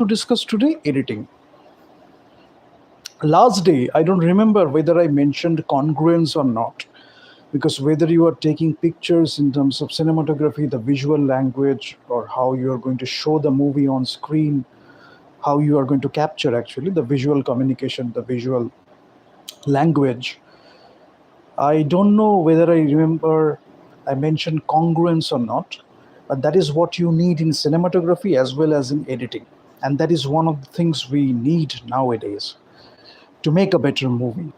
to discuss today? Editing. Last day, I don't remember whether I mentioned congruence or not, because whether you are taking pictures in terms of cinematography, the visual language, or how you are going to show the movie on screen, how you are going to capture actually the visual communication, the visual language. I don't know whether I remember I mentioned congruence or not, but that is what you need in cinematography as well as in editing. And that is one of the things we need nowadays to make a better movie.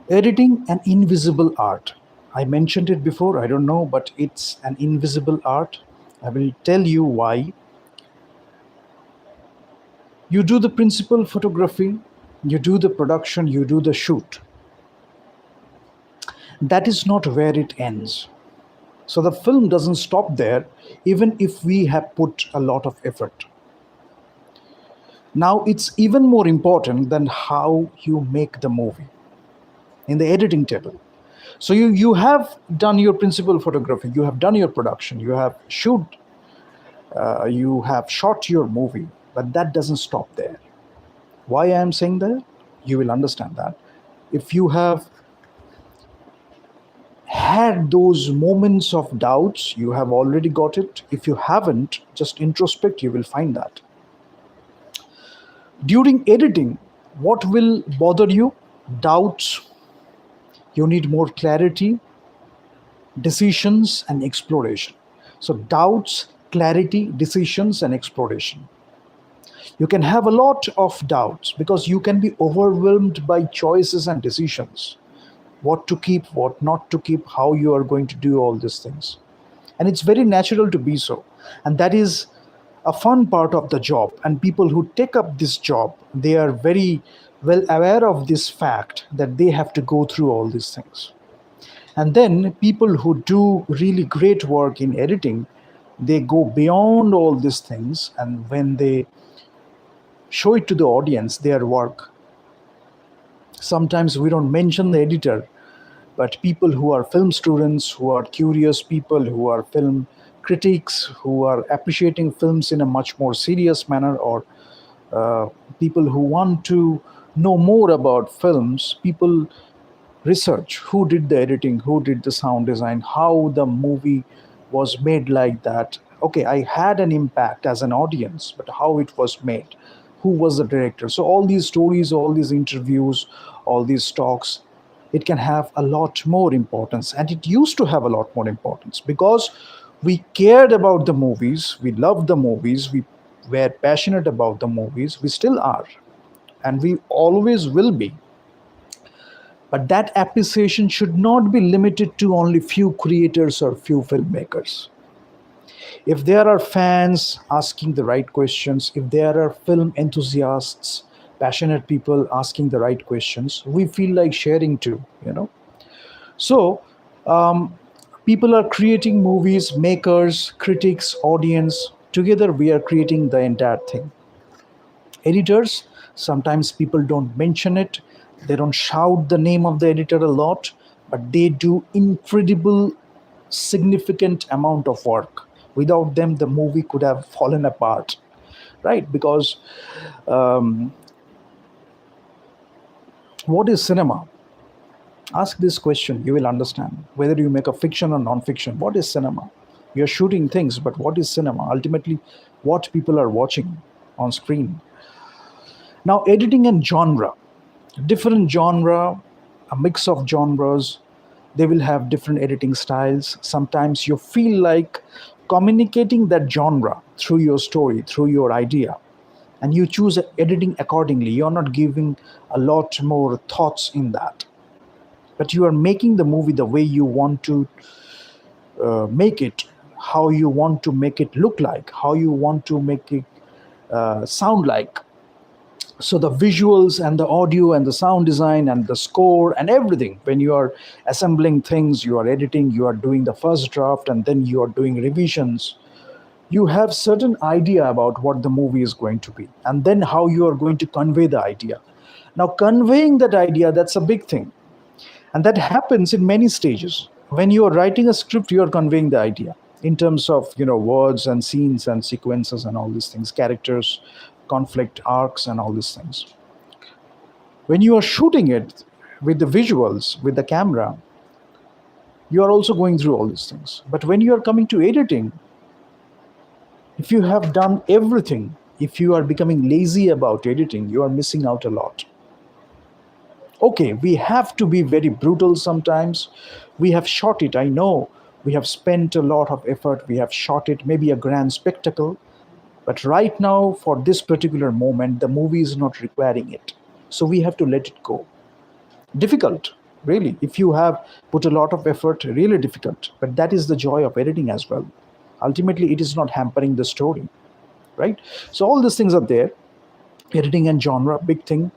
Editing an invisible art. I mentioned it before, I don't know, but it's an invisible art. I will tell you why. You do the principal photography, you do the production, you do the shoot. That is not where it ends. So the film doesn't stop there, even if we have put a lot of effort. Now it's even more important than how you make the movie in the editing table. So you have done your principal photography, you have done your production, you have shot your movie, but that doesn't stop there. Why I am saying that? You will understand that. If you have had those moments of doubts, you have already got it. If you haven't, just introspect, you will find that. During editing, what will bother you? Doubts. You need more clarity, decisions, and exploration. So, doubts, clarity, decisions, and exploration. You can have a lot of doubts because you can be overwhelmed by choices and decisions. What to keep, what not to keep, how you are going to do all these things. And it's very natural to be so. And that is a fun part of the job. And people who take up this job, they are very well aware of this fact that they have to go through all these things. And then people who do really great work in editing, they go beyond all these things. And when they show it to the audience, their work, sometimes we don't mention the editor, but people who are film students, who are curious people, who are film critics, who are appreciating films in a much more serious manner, or uh, people who want to know more about films, people research who did the editing, who did the sound design, how the movie was made like that. Okay, I had an impact as an audience, but how it was made, who was the director. So all these stories, all these interviews, all these talks, it can have a lot more importance. And it used to have a lot more importance because we cared about the movies, we loved the movies, we were passionate about the movies, we still are, and we always will be. But that appreciation should not be limited to only few creators or few filmmakers. If there are fans asking the right questions, if there are film enthusiasts, passionate people asking the right questions, we feel like sharing too. So, um, people are creating movies, makers, critics, audience. Together, we are creating the entire thing. Editors, sometimes people don't mention it, they don't shout the name of the editor a lot, but they do incredible, significant amount of work. Without them, the movie could have fallen apart, right? Because um, what is cinema? Ask this question, you will understand. Whether you make a fiction or non-fiction, what is cinema? You're shooting things, but what is cinema? Ultimately, what people are watching on screen. Now, editing and genre, different genre, a mix of genres, they will have different editing styles. Sometimes you feel like communicating that genre through your story, through your idea, and you choose editing accordingly. You're not giving a lot more thoughts in that, but you are making the movie the way you want to make it, how you want to make it look like, how you want to make it sound like. So the visuals and the audio and the sound design and the score and everything, when you are assembling things, you are editing, you are doing the first draft, and then you are doing revisions, you have certain idea about what the movie is going to be, and then how you are going to convey the idea. Now conveying that idea, that's a big thing, and that happens in many stages. When you are writing a script, you are conveying the idea. in terms of words and scenes and sequences and all these things, characters, conflict arcs, and all these things. When you are shooting it with the visuals, with the camera, you are also going through all these things. But when you are coming to editing, if you have done everything, if you are becoming lazy about editing, you are missing out a lot. Okay, we have to be very brutal sometimes. We have shot it, I know. We have spent a lot of effort, we have shot it, maybe a grand spectacle. But right now, for this particular moment, the movie is not requiring it. So we have to let it go. Difficult, really. If you have put a lot of effort, really difficult. But that is the joy of editing as well. Ultimately, it is not hampering the story, right? So all these things are there. Editing and genre, big thing.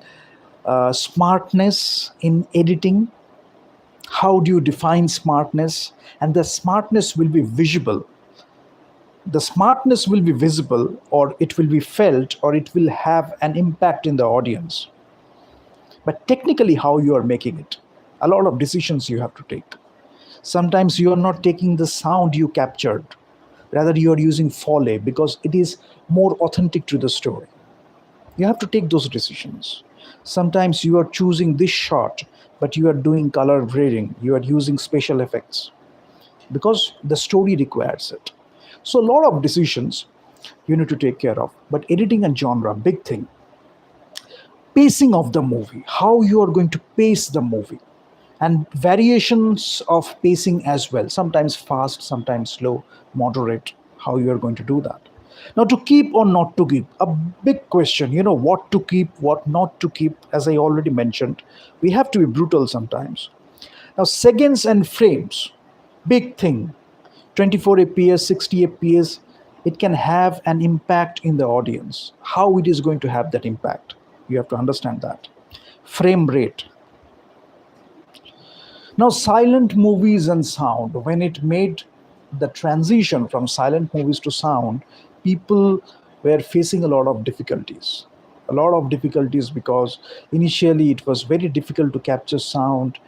Smartness in editing. How do you define smartness? And the smartness will be visible. The smartness will be visible, or it will be felt, or it will have an impact in the audience. But technically, how you are making it, a lot of decisions you have to take. Sometimes you are not taking the sound you captured, rather you are using Foley because it is more authentic to the story. You have to take those decisions. Sometimes you are choosing this shot, but you are doing color grading, you are using special effects because the story requires it. So a lot of decisions you need to take care of. But editing and genre, big thing. Pacing of the movie, how you are going to pace the movie, and variations of pacing as well, sometimes fast, sometimes slow, moderate, how you are going to do that. Now, to keep or not to keep, a big question, what to keep, what not to keep. As I already mentioned, we have to be brutal sometimes. Now, seconds and frames, big thing. 24 fps, 60 fps, it can have an impact in the audience. How it is going to have that impact, you have to understand that. Frame rate. Now, silent movies and sound, when it made the transition from silent movies to sound, people were facing a lot of difficulties. A lot of difficulties because initially it was very difficult to capture sound.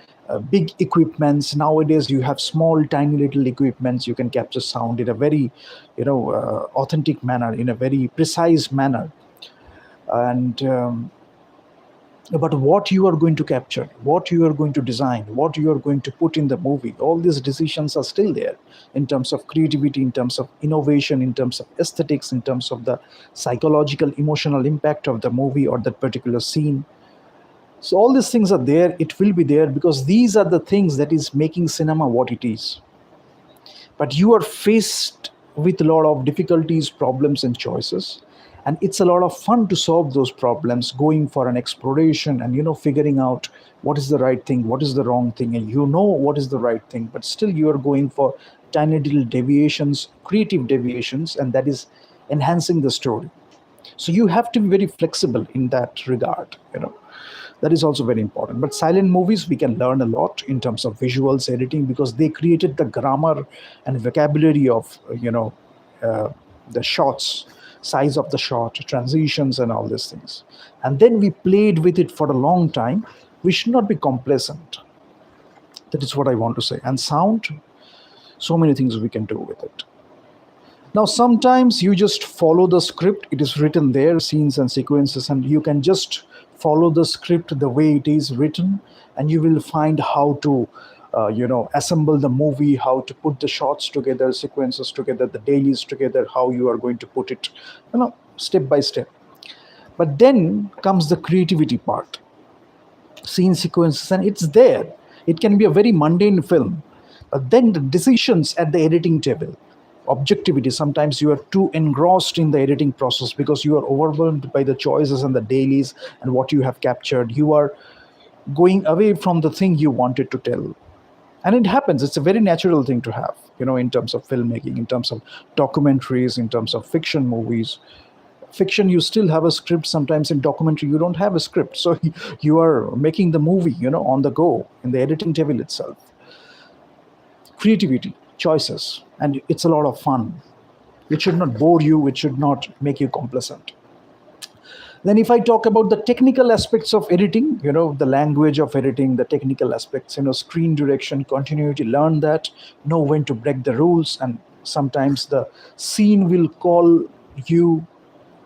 Big equipments. Nowadays, you have small, tiny little equipments. You can capture sound in a very, authentic manner, in a very precise manner. And but what you are going to capture, what you are going to design, what you are going to put in the movie, all these decisions are still there in terms of creativity, in terms of innovation, in terms of aesthetics, in terms of the psychological, emotional impact of the movie or that particular scene. So all these things are there, it will be there because these are the things that is making cinema what it is. But you are faced with a lot of difficulties, problems, and choices, and it's a lot of fun to solve those problems, going for an exploration and figuring out what is the right thing, what is the wrong thing, and what is the right thing, but still you are going for tiny little deviations, creative deviations, and that is enhancing the story. So you have to be very flexible in that regard. That is also very important. But silent movies, we can learn a lot in terms of visuals, editing, because they created the grammar and vocabulary of the shots, size of the shot, transitions, and all these things. And then we played with it for a long time. We should not be complacent. That is what I want to say. And sound, so many things we can do with it. Now, sometimes you just follow the script. It is written there, scenes and sequences, and you can just follow the script the way it is written, and you will find how to, assemble the movie, how to put the shots together, sequences together, the dailies together, how you are going to put it, step by step. But then comes the creativity part, scene sequences, and it's there. It can be a very mundane film, but then the decisions at the editing table, objectivity. Sometimes you are too engrossed in the editing process because you are overwhelmed by the choices and the dailies and what you have captured. You are going away from the thing you wanted to tell. And it happens. It's a very natural thing to have, in terms of filmmaking, in terms of documentaries, in terms of fiction movies. Fiction, you still have a script. Sometimes in documentary, you don't have a script. So you are making the movie, on the go in the editing table itself. Creativity, choices, and it's a lot of fun. It should not bore you, it should not make you complacent. Then if I talk about the technical aspects of editing, the language of editing, the technical aspects, screen direction, continuity, learn that, know when to break the rules, and sometimes the scene will call you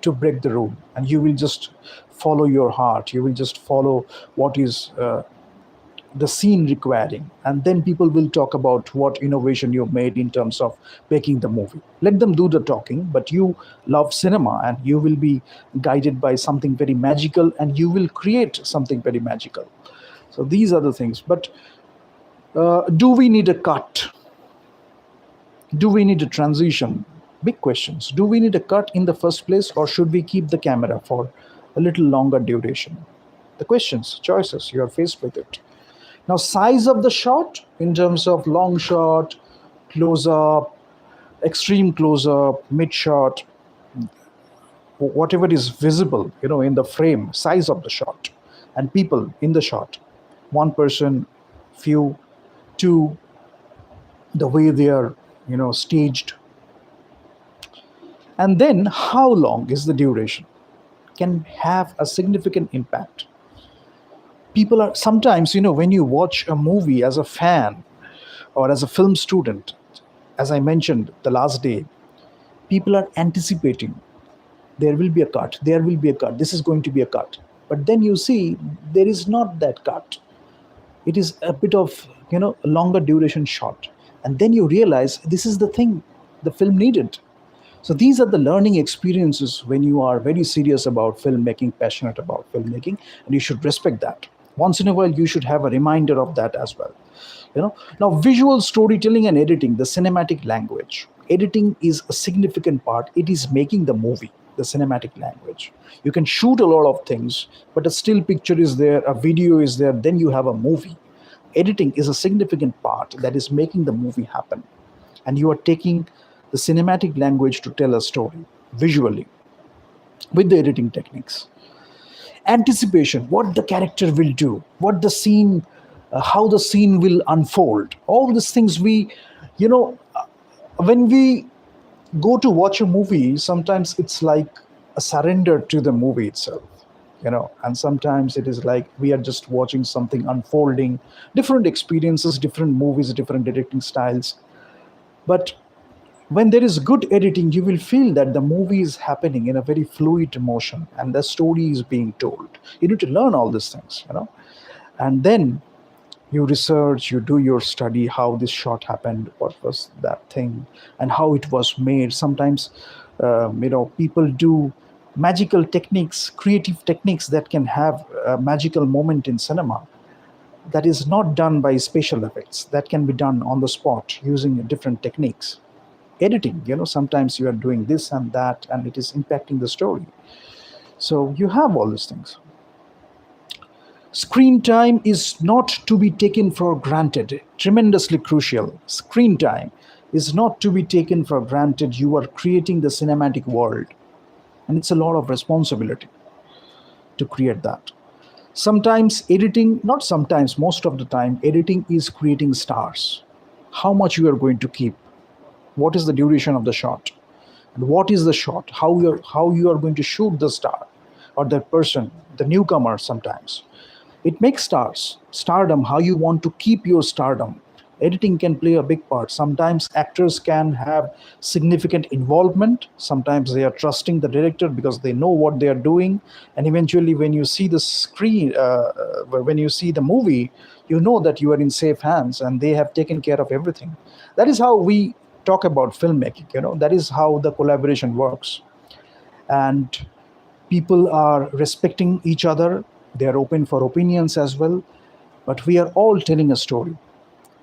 to break the rule, and you will just follow your heart, you will just follow what is the scene requiring, and then people will talk about what innovation you've made in terms of making the movie. Let them do the talking, but you love cinema and you will be guided by something very magical, and you will create something very magical. So these are the things. But do we need a cut? Do we need a transition? Big questions. Do we need a cut in the first place, or should we keep the camera for a little longer duration? The questions, choices, you are faced with it. Now, size of the shot in terms of long shot, close up, extreme close up, mid shot, whatever is visible, in the frame, size of the shot, and people in the shot, one person, few, two, the way they are, staged, and then how long is the duration can have a significant impact. People are sometimes, when you watch a movie as a fan or as a film student, as I mentioned the last day, people are anticipating there will be a cut, there will be a cut, this is going to be a cut. But then you see there is not that cut. It is a bit of, a longer duration shot. And then you realize this is the thing the film needed. So these are the learning experiences when you are very serious about filmmaking, passionate about filmmaking, and you should respect that. Once in a while, you should have a reminder of that as well. Now visual storytelling and editing, the cinematic language. Editing is a significant part. It is making the movie, the cinematic language. You can shoot a lot of things, but a still picture is there, a video is there, then you have a movie. Editing is a significant part that is making the movie happen. And you are taking the cinematic language to tell a story visually with the editing techniques. Anticipation, what the character will do, what the scene, how the scene will unfold. All these things when we go to watch a movie, sometimes it's like a surrender to the movie itself, and sometimes it is like we are just watching something unfolding, different experiences, different movies, different editing styles. But when there is good editing, you will feel that the movie is happening in a very fluid motion and the story is being told. You need to learn all these things, and then you research, you do your study, how this shot happened, what was that thing, and how it was made. Sometimes, people do magical techniques, creative techniques that can have a magical moment in cinema that is not done by special effects, that can be done on the spot using different techniques. Editing, sometimes you are doing this and that, and it is impacting the story. So you have all these things. Screen time is not to be taken for granted. Tremendously crucial. Screen time is not to be taken for granted. You are creating the cinematic world, and it's a lot of responsibility to create that. Sometimes editing, not sometimes, most of the time, editing is creating stars. How much you are going to keep, what is the duration of the shot, and what is the shot, how you are going to shoot the star or that person, the newcomer. Sometimes it makes stardom, how you want to keep your stardom. Editing can play a big part. Sometimes actors can have significant involvement. Sometimes they are trusting the director because they know what they are doing. And eventually, when you see the screen, when you see the movie, you know that you are in safe hands and they have taken care of everything. That is how we talk about filmmaking. That is how the collaboration works. And people are respecting each other. They are open for opinions as well. But we are all telling a story.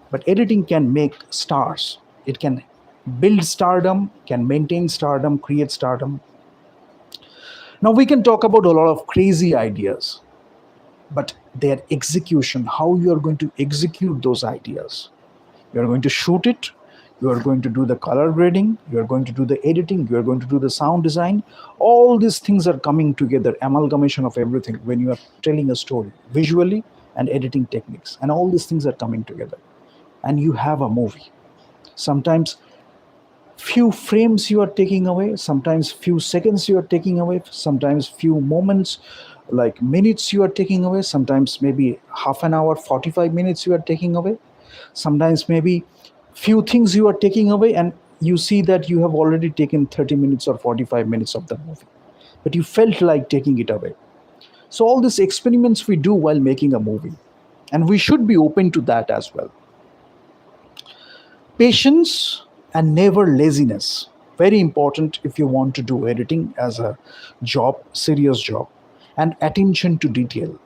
But editing can make stars. It can build stardom, can maintain stardom, create stardom. Now we can talk about a lot of crazy ideas, but their execution, how you are going to execute those ideas. You are going to shoot it, you are going to do the color grading, you are going to do the editing, you are going to do the sound design. All these things are coming together, amalgamation of everything when you are telling a story, visually and editing techniques. And all these things are coming together. And you have a movie. Sometimes few frames you are taking away, sometimes few seconds you are taking away, sometimes few moments like minutes you are taking away, sometimes maybe half an hour, 45 minutes you are taking away, sometimes maybe few things you are taking away, and you see that you have already taken 30 minutes or 45 minutes of the movie, but you felt like taking it away. So all these experiments we do while making a movie, and we should be open to that as well. Patience and never laziness, very important if you want to do editing as a job, serious job. And attention to detail,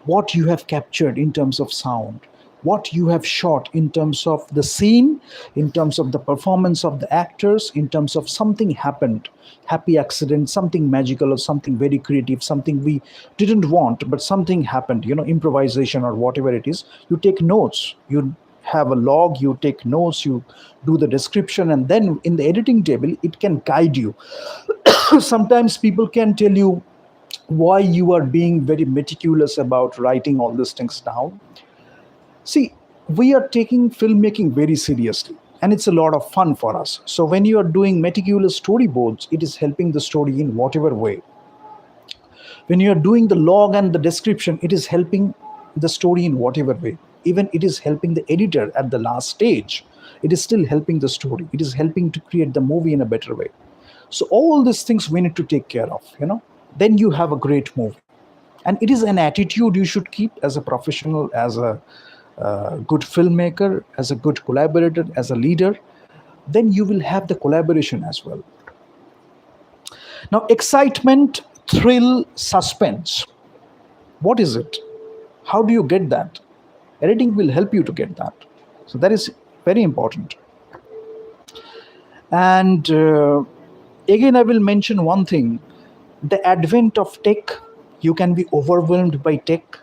what you have captured in terms of sound, what you have shot in terms of the scene, in terms of the performance of the actors, in terms of something happened, happy accident, something magical or something very creative, something we didn't want, but something happened, improvisation or whatever it is. You take notes, you have a log, you take notes, you do the description, and then in the editing table, it can guide you. Sometimes people can tell you why you are being very meticulous about writing all these things down. See, we are taking filmmaking very seriously, and it's a lot of fun for us. So when you are doing meticulous storyboards, it is helping the story in whatever way. When you are doing the log and the description, it is helping the story in whatever way. Even it is helping the editor at the last stage. It is still helping the story. It is helping to create the movie in a better way. So all these things we need to take care of. Then you have a great movie. And it is an attitude you should keep as a professional, as a good filmmaker, as a good collaborator, as a leader. Then you will have the collaboration as well. Now, excitement, thrill, suspense. What is it? How do you get that? Editing will help you to get that. So that is very important. And again, I will mention one thing: the advent of tech. You can be overwhelmed by tech,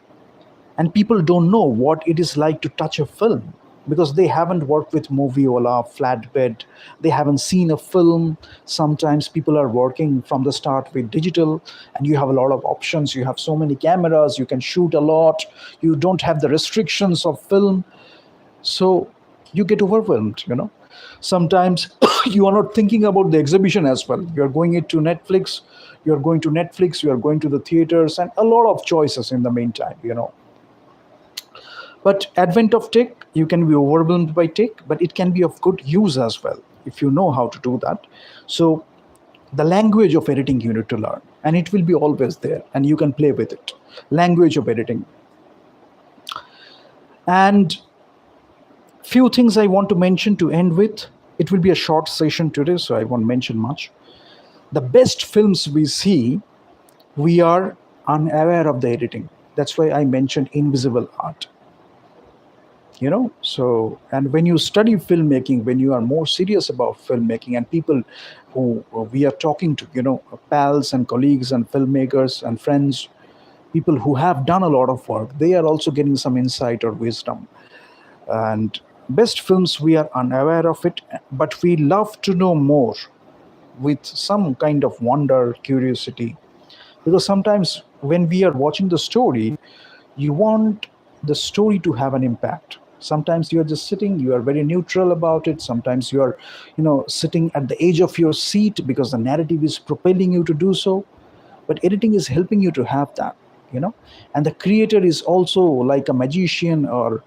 and people don't know what it is like to touch a film because they haven't worked with moviola, flatbed, they haven't seen a film. Sometimes people are working from the start with digital, and you have a lot of options, you have so many cameras, you can shoot a lot, you don't have the restrictions of film. So you get overwhelmed. Sometimes you are not thinking about the exhibition as well. You're going into Netflix, you're going to Netflix, you're going to the theaters, and a lot of choices in the meantime. But advent of tech, you can be overwhelmed by tech, but it can be of good use as well if you know how to do that. So the language of editing you need to learn, and it will be always there, and you can play with it. Language of editing. And few things I want to mention to end with. It will be a short session today, so I won't mention much. The best films we see, we are unaware of the editing. That's why I mentioned invisible art. So, and when you study filmmaking, when you are more serious about filmmaking, and people who we are talking to, pals and colleagues and filmmakers and friends, people who have done a lot of work, they are also getting some insight or wisdom. And best films, we are unaware of it, but we love to know more with some kind of wonder, curiosity. Because sometimes when we are watching the story, you want the story to have an impact. Sometimes you are just sitting, you are very neutral about it. Sometimes you are sitting at the edge of your seat because the narrative is propelling you to do so. But editing is helping you to have that. And the creator is also like a magician or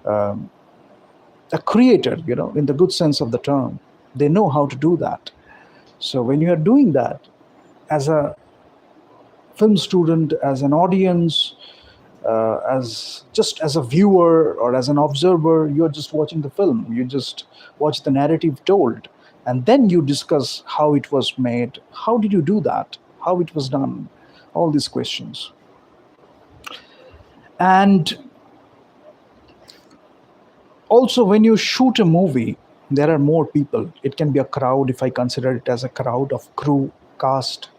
a creator, in the good sense of the term. They know how to do that. So when you are doing that as a film student, as an audience, as a viewer or as an observer, you're just watching the film. You just watch the narrative told, and then you discuss how it was made, how did you do that, how it was done, all these questions. And also, when you shoot a movie, there are more people. It can be a crowd, if I consider it as a crowd of crew, cast.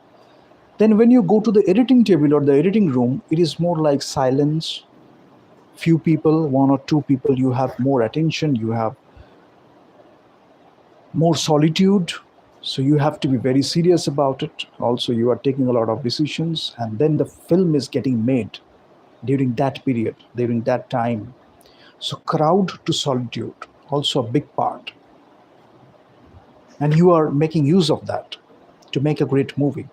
Then when you go to the editing table or the editing room, it is more like silence. Few people, one or two people, you have more attention, you have more solitude. So you have to be very serious about it. Also, you are taking a lot of decisions, and then the film is getting made during that period, during that time. So crowd to solitude, also a big part. And you are making use of that to make a great movie.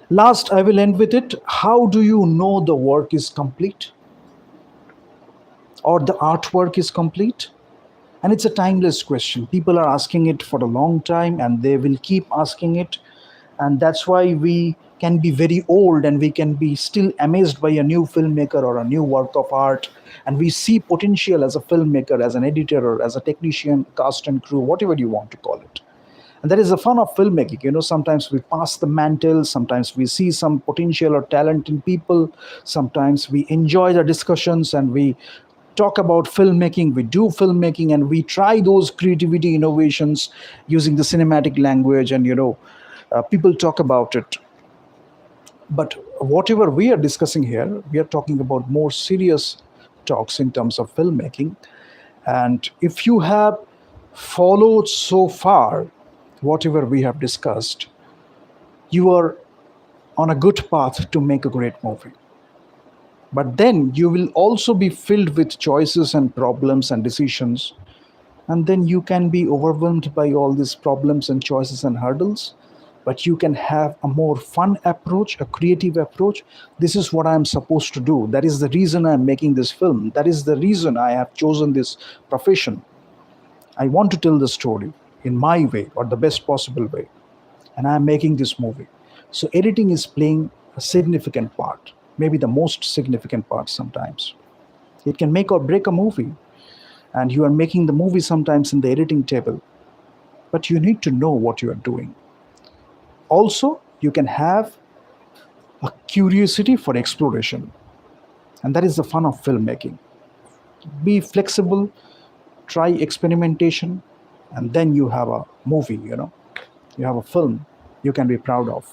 Last, I will end with it. How do you know the work is complete or the artwork is complete? And it's a timeless question. People are asking it for a long time and they will keep asking it. And that's why we can be very old and we can be still amazed by a new filmmaker or a new work of art. And we see potential as a filmmaker, as an editor, or as a technician, cast and crew, whatever you want to call it. And that is the fun of filmmaking. Sometimes we pass the mantle, sometimes we see some potential or talent in people, sometimes we enjoy the discussions and we talk about filmmaking, we do filmmaking, and we try those creativity innovations using the cinematic language, and people talk about it. But whatever we are discussing here, we are talking about more serious talks in terms of filmmaking. And if you have followed so far whatever we have discussed, you are on a good path to make a great movie. But then you will also be filled with choices and problems and decisions. And then you can be overwhelmed by all these problems and choices and hurdles. But you can have a more fun approach, a creative approach. This is what I am supposed to do. That is the reason I am making this film. That is the reason I have chosen this profession. I want to tell the story in my way or the best possible way. And I am making this movie. So editing is playing a significant part, maybe the most significant part sometimes. It can make or break a movie. And you are making the movie sometimes in the editing table. But you need to know what you are doing. Also, you can have a curiosity for exploration. And that is the fun of filmmaking. Be flexible, try experimentation, and then you have a movie, you have a film you can be proud of.